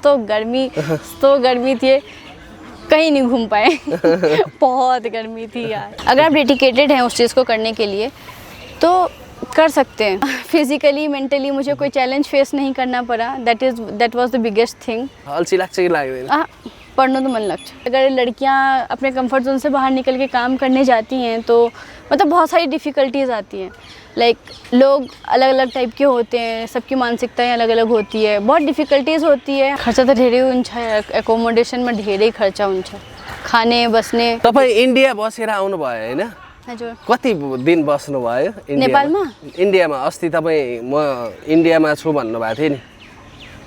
तो गर्मी थी, कहीं नहीं घूम पाए। बहुत गर्मी थी यार। अगर आप डेडिकेटेड हैं उस चीज़ को करने के लिए तो कर सकते हैं। फिजिकली मेंटली मुझे कोई चैलेंज फेस नहीं करना पड़ा। That was the biggest thing. अल्छी लाग्छ कि लाग्दैन? पढ़ना तो मन लगता है। अगर लड़कियां अपने कंफर्ट जोन से बाहर निकल के काम करने जाती हैं तो मतलब बहुत सारी डिफ़िकल्टीज़ आती हैं। लाइक लोग अलग अलग टाइप के होते हैं, सबकी मानसिकताएं अलग अलग होती है, बहुत डिफ़िकल्टीज़ होती है। खर्चा तो ढेरै हुन्छ, एकोमोडेसनमा ढेरै खर्चा हुन्छ, खाने बस्ने। तपाईँ इन्डिया बसेर आउनुभयो हैन? हजुर। कति दिन बस्नुभयो नेपालमा? इन्डियामा अस्ति तपाईँ म इन्डियामा छु भन्नुभएको थियो नि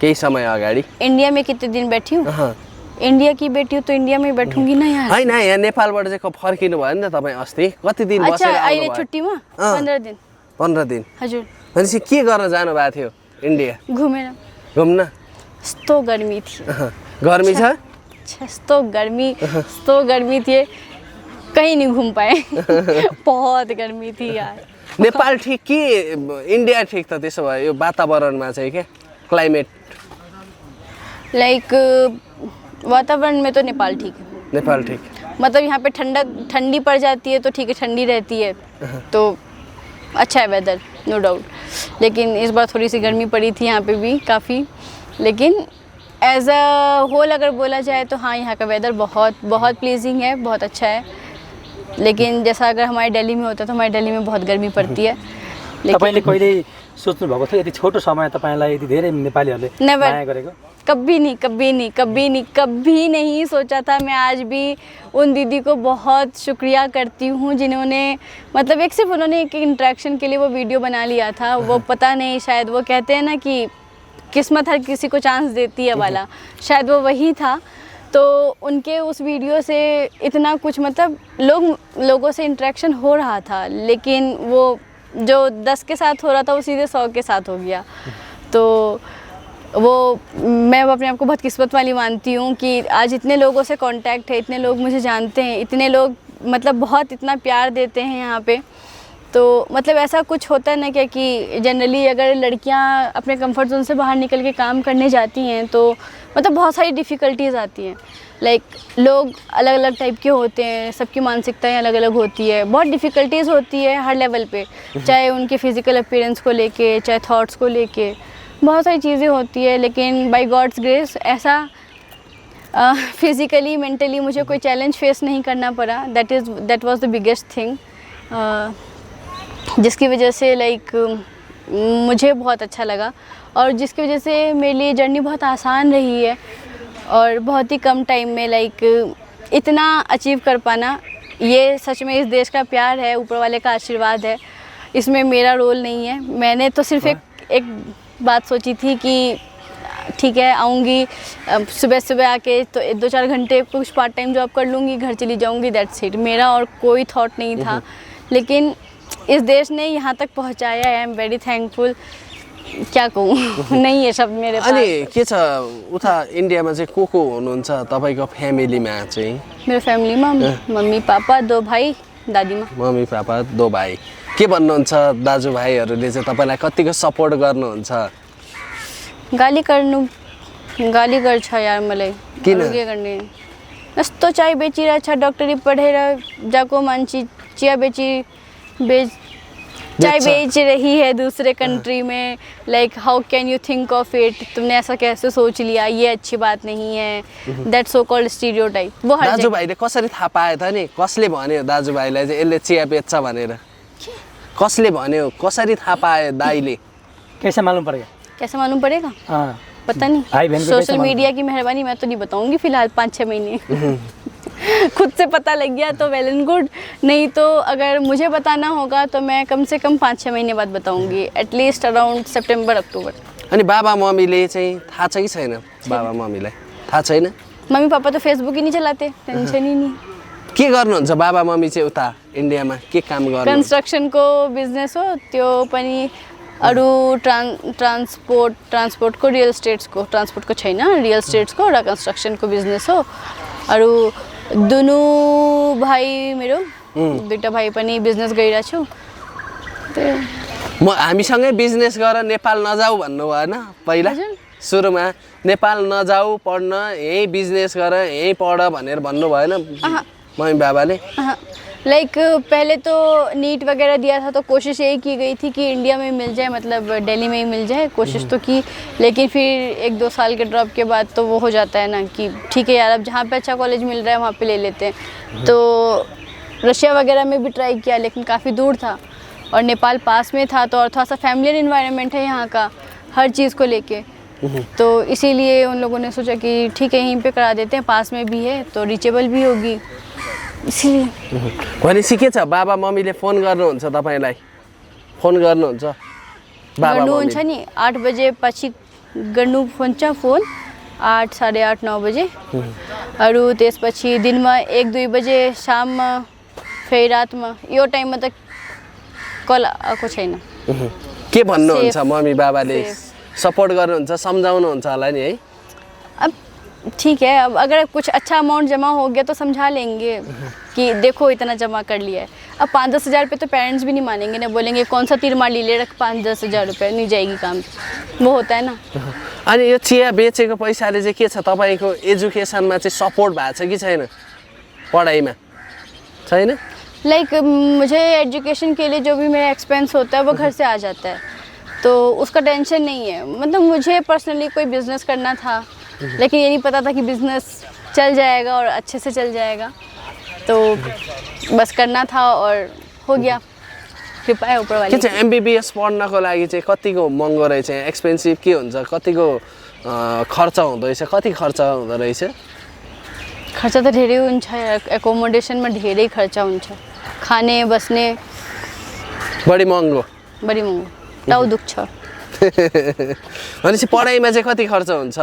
केही समय अगाडि। इंडिया में कितने दिन बैठी हूँ? इंडिया की बेटी हूँ तो इंडिया में बैठूंगी ना यार। हैन, यहाँ नेपालबाट चाहिँ फर्किनु भयो नि त तपाईँ अस्ति। कति दिन बसेर अच्छा, अहिले आउनुभयो? छुट्टीमा 15 दिन। 15 दिन। हजुर। भनेपछि के गर्न जानु भएको थियो इन्डिया? घुमेर। घुम्न? यस्तो गर्मी थी। गर्मी छ? यस्तो गर्मी थी, कहीं नहीं घूम पाए। बहुत गर्मी थी यार। नेपाल ठीक कि इन्डिया ठीक त त्यसो भए यो वातावरणमा चाहिँ के क्लाइमेट? लाइक वातावरण में तो नेपाल ठीक है। नेपाल ठीक। मतलब यहाँ पे ठंडी पड़ जाती है तो ठीक है, ठंडी रहती है तो अच्छा है वेदर, नो डाउट। लेकिन इस बार थोड़ी सी गर्मी पड़ी थी यहाँ पे भी काफ़ी। लेकिन एज अ होल अगर बोला जाए तो हाँ, यहाँ का वेदर बहुत प्लीजिंग है, बहुत अच्छा है। लेकिन जैसा अगर हमारे दिल्ली में होता तो हमारे दिल्ली में बहुत गर्मी पड़ती है। तपाईले कहिले सोच्नु भएको थियो यति छोटो समय तपाईलाई यति धेरै नेपालीहरूले माया गरेको? कभी नहीं सोचा था। मैं आज भी उन दीदी को बहुत शुक्रिया करती हूँ जिन्होंने मतलब सिर्फ उन्होंने एक इंटरेक्शन के लिए वो वीडियो बना लिया था। वो पता नहीं, शायद वो कहते हैं ना कि किस्मत हर किसी को चांस देती है वाला, शायद वो वही था। तो उनके उस वीडियो से इतना कुछ मतलब लोगों से इंटरेक्शन हो रहा था, लेकिन वो जो 10 के साथ हो रहा था वो सीधे 100 के साथ हो गया। तो वो मैं अपने आप को बहुत किस्मत वाली मानती हूँ कि आज इतने लोगों से कांटेक्ट है, इतने लोग मुझे जानते हैं, इतने लोग मतलब बहुत इतना प्यार देते हैं यहाँ पे। तो मतलब ऐसा कुछ होता है ना क्या कि जनरली अगर लड़कियाँ अपने कंफर्ट जोन से बाहर निकल के काम करने जाती हैं तो मतलब बहुत सारी डिफ़िकल्टीज़ आती हैं। लाइक लोग अलग अलग टाइप के होते हैं, सबकी मानसिकताएं अलग अलग होती है, बहुत डिफ़िकल्टीज़ होती है हर लेवल पे, चाहे उनके फिज़िकल अपीयरेंस को लेके, चाहे थॉट्स को लेके, बहुत सारी चीज़ें होती है। लेकिन बाय गॉड्स ग्रेस ऐसा फिज़िकली मेंटली मुझे कोई चैलेंज फेस नहीं करना पड़ा। That was the biggest thing, जिसकी वजह से लाइक मुझे बहुत अच्छा लगा और जिसकी वजह से मेरे लिए जर्नी बहुत आसान रही है। और बहुत ही कम टाइम में लाइक इतना अचीव कर पाना, ये सच में इस देश का प्यार है, ऊपर वाले का आशीर्वाद है, इसमें मेरा रोल नहीं है। मैंने तो सिर्फ एक बात सोची थी कि ठीक है आऊँगी, सुबह आके तो 2-4 घंटे कुछ पार्ट टाइम जॉब कर लूँगी, घर चली जाऊँगी, दैट्स इट। मेरा और कोई थॉट नहीं था। लेकिन इस देश ने यहाँ तक पहुँचाया है, आई एम वेरी थैंकफुल। क्या कहूँ, नहीं है शब्द मेरे पास। अनि के छ उता इन्डियामा चाहिँ को हुनुहुन्छ तपाईको फ्यामिलीमा चाहिँ? मेरो फ्यामिलीमा मम्मी पापा 2 भाइ दादीमा। मम्मी पापा 2 भाइ। के भन्नुहुन्छ दाजुभाइहरूले चाहिँ तपाईँलाई कतिको सपोर्ट गर्नुहुन्छ? गाली गर्छ यार मलाई। किन? के गर्ने, यस्तो चाय बेचिरहेछ, डक्टरी पढेर जाको मान्छे चिया चाय बेच रही है दूसरे कंट्री में। Like how can you think of it, तुमने ऐसा कैसे सोच लिया, ये अच्छी बात नहीं है। That so called stereotype. वो हर दाजुभाइले कसरी थाहा पाए त नि? कसले भन्यो दाजुभाइलाई चाहिँ यसले चिया बेच्छ भनेर? कसले भन्यो? कसरी थाहा पाए दाइले? कैसे मालूम पड़ेगा? पता नहीं, सोशल मीडिया की मेहरबानी। मैं तो नहीं बताऊंगी फिलहाल 5-6 महीने। खुद से पता लग गया तो वेल एंड गुड, नहीं तो अगर मुझे बताना होगा तो मैं कम से कम 5-6 महीने बाद बताऊंगी, एटलिस्ट अराउंड सेप्टेम्बर अक्टोबर। अनि बाबा मम्मीले चाहिँ थाहा छ कि छैन? बाबा मम्मीलाई थाहा छैन? मम्मी पापा तो फेसबुक ही नहीं चलाते, टेंशन ही नहीं। के गर्नुहुन्छ बाबा मम्मी चाहिँ उता इन्डियामा? के काम गर्नुहुन्छ? कंस्ट्रक्शन को बिजनेस हो त्यो पनि, अरू ट्रान्सपोर्ट को, रियल स्टेट्स को, ट्रान्सपोर्ट को छैन, रियल स्टेट्स को र कंस्ट्रक्शन को बिजनेस हो। अरू दुनु भाइ मेरो 2टा भाइ पनि बिजनेस गरिरहेको छु। म हामीसँगै बिजनेस गरेर नेपाल नजाऊ भन्नु भएन पहिला? सुरुमा नेपाल नजाऊ पढ्न, यहीँ बिजनेस गर, यहीँ पढ भनेर भन्नु भएन मम्मी बाबाले? लाइक पहले तो नीट वगैरह दिया था तो कोशिश यही की गई थी कि इंडिया में मिल जाए, मतलब दिल्ली में ही मिल जाए, कोशिश तो की। लेकिन फिर 1-2 साल के ड्रॉप के बाद तो वो हो जाता है ना कि ठीक है यार, अब जहाँ पे अच्छा कॉलेज मिल रहा है वहाँ पे ले लेते हैं। तो रशिया वगैरह में भी ट्राई किया लेकिन काफ़ी दूर था और नेपाल पास में था, तो और थोड़ा सा फैमिलियर इन्वायरमेंट है यहाँ का हर चीज़ को लेके, तो इसीलिए उन लोगों ने सोचा कि ठीक है यहीं पे करा देते हैं, पास में भी है तो रिचेबल भी होगी, इसीलिए। भनेपछि के छ, बाबा मम्मीले फोन गर्नुहुन्छ तपाईँलाई? फोन गर्नुहुन्छ बाबा गर्नुहुन्छ नि 8 बजे पछि गर्नुहुन्छ फोन, 8, 8:30, 9 बजे। अरू त्यसपछि दिनमा 1-2 बजे, शाममा, फेरि रातमा, यो टाइममा त कल आएको छैन। के भन्नुहुन्छ मम्मी बाबाले? सपोर्ट गर्नुहुन्छ, सम्झाउनुहुन्छ होला नि है? अब ठीक है, अब अगर कुछ अच्छा अमाउंट जमा हो गया तो समझा लेंगे कि देखो इतना जमा कर लिया है। अब 5-10 हज़ार रुपये तो पेरेंट्स भी नहीं मानेंगे ना, बोलेंगे कौन सा तीर मार ले रख 5-10 हज़ार रुपये, नहीं जाएगी काम, वो होता है ना। अनि यो चिया बेचेको पैसाले चाहिँ के छ, तपाईँको एजुकेसनमा चाहिँ सपोर्ट भएको छ कि छैन? पढाइमा छैन? लाइक मुझे एजुकेशन के लिए जो भी मेरा एक्सपेंस होता है वो घर से आ जाता है, तो उसका टेंशन नहीं है। मतलब मुझे पर्सनली कोई बिज़नेस करना था लेकिन ये नहीं पता था कि बिज़नेस चल जाएगा और अच्छे से चल जाएगा, तो बस करना था और हो गया, कृपा है ऊपर वाले। के चाहिँ एमबीबीएस पढ्नको लागि चाहिँ कतिको महँगो रहेछ, एक्सपेन्सिभ के हुन्छ, कतिको खर्च हुँदो रहेछ, कति खर्च हुँदो रहेछ? खर्चा त धेरै हुन्छ, एकोमोडेसनमा धेरै खर्चा हुन्छ, खाने बस्ने बढी महँगो, बढी महँगो, टाउ दुख्छ। भनेपछि पढाइमा चाहिँ कति खर्च हुन्छ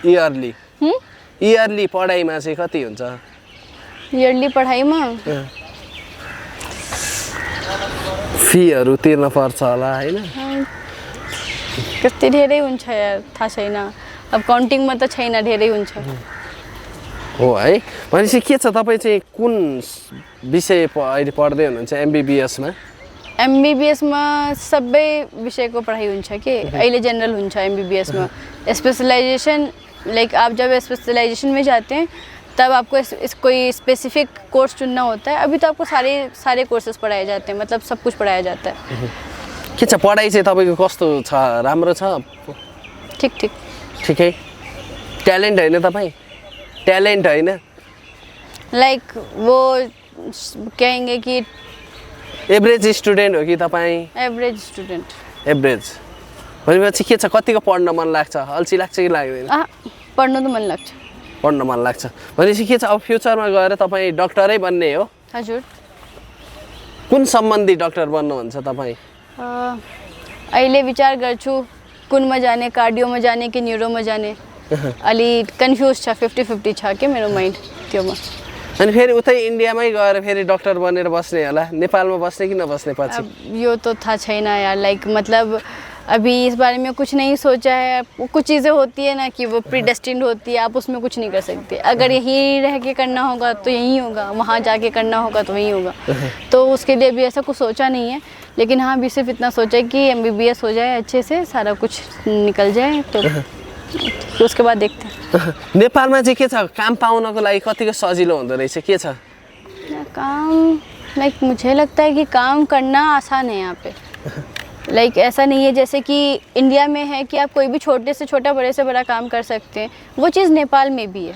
इयरली? इयरली पढाइमा चाहिँ कति हुन्छ? इयरली पढाइमा फीहरू तिर्न पर्छ होला हैन? कति धेरै हुन्छ यार, थाहा छैन, अब काउन्टिङमा त छैन, धेरै हुन्छ। हो है। भनेपछि के छ, तपाईँ चाहिँ कुन विषय अहिले पढ्दै हुनुहुन्छ एमबीबीएसमा? एमबीबीएसमा सबै विषयको पढाइ हुन्छ कि अहिले जनरल हुन्छ एमबीबीएसमा। स्पेशलाइजेशन लाइक आप जब स्पेशलाइजेशन में जाते हैं तब आपको इस कोई स्पेसिफिक कोर्स चुनना होता है। अभी तो आपको सारे कोर्सेज पढ़ाए जाते हैं, मतलब सब कुछ पढ़ाया जाता है। के छ पढाइ चाहिँ तपाईँको कस्तो छ? राम्रो छ? ठीक ठीक ठिकै? ट्यालेन्ट हैन तपाईँ? ट्यालेन्ट हैन? लाइक वो कहेंगे कि एभरेज स्टुडेन्ट हो कि तपाईँ? Average student. एभरेज भनेपछि के छ, कतिको पढ्न मन लाग्छ? अल्छी लाग्छ कि लाग्दैन? पढ्न त मन लाग्छ। पढ्न मन लाग्छ भनेपछि के छ, अब फ्युचरमा गएर तपाईँ डक्टरै बन्ने हो? हजुर। कुन सम्बन्धी डक्टर बन्नुहुन्छ तपाईँ? अहिले विचार गर्छु कुनमा जाने, कार्डियोमा जाने कि न्युरोमा जाने, अलि कन्फ्युज छ, 50-50 छ के मेरो माइन्ड त्योमा। अनि फेरि उतै इन्डियामै गएर फेरि डक्टर बनेर बस्ने होला? नेपालमा बस्ने कि नबस्ने पछि? यो तो था छैन यार, लाइक मतलब अभी इस बारे में कुछ नहीं सोचा है। कुछ चीज़ें होती है ना कि वो प्रीडेस्टिन्ड होती है, आप उसमें कुछ नहीं कर सकते। अगर यहीं रह के करना होगा तो यहीं होगा, वहाँ जाके करना होगा तो वहीं होगा। तो उसके लिए भी ऐसा कुछ सोचा नहीं है, लेकिन हाँ भी सिर्फ इतना सोचा है कि एमबीबीएस हो जाए अच्छे से, सारा कुछ निकल जाए तो उसके बाद देखते हैं। नेपालमा चाहिँ के छ, काम पाउनको लागि कतिको सजिलो हुँदो रहेछ? के छ काम? लाइक मुझे लगता है कि काम करना आसान है यहाँ पे। लाइक ऐसा नहीं है जैसे कि इंडिया में है कि आप कोई भी छोटे से छोटा, बड़े से बड़ा काम कर सकते हैं, वो चीज़ नेपाल में भी है।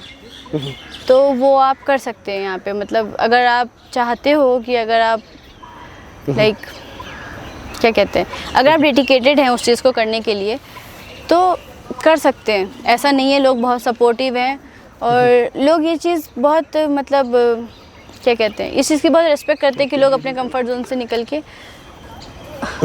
तो वो आप कर सकते हैं यहाँ पे। मतलब अगर आप चाहते हो कि अगर आप लाइक क्या कहते हैं, अगर आप डेडिकेटेड हैं उस चीज़ को करने के लिए तो कर सकते हैं। ऐसा नहीं है, लोग बहुत सपोर्टिव हैं और लोग ये चीज़ बहुत मतलब क्या कहते हैं, इस चीज़ की बहुत रिस्पेक्ट करते हैं कि लोग अपने कंफर्ट जोन से निकल के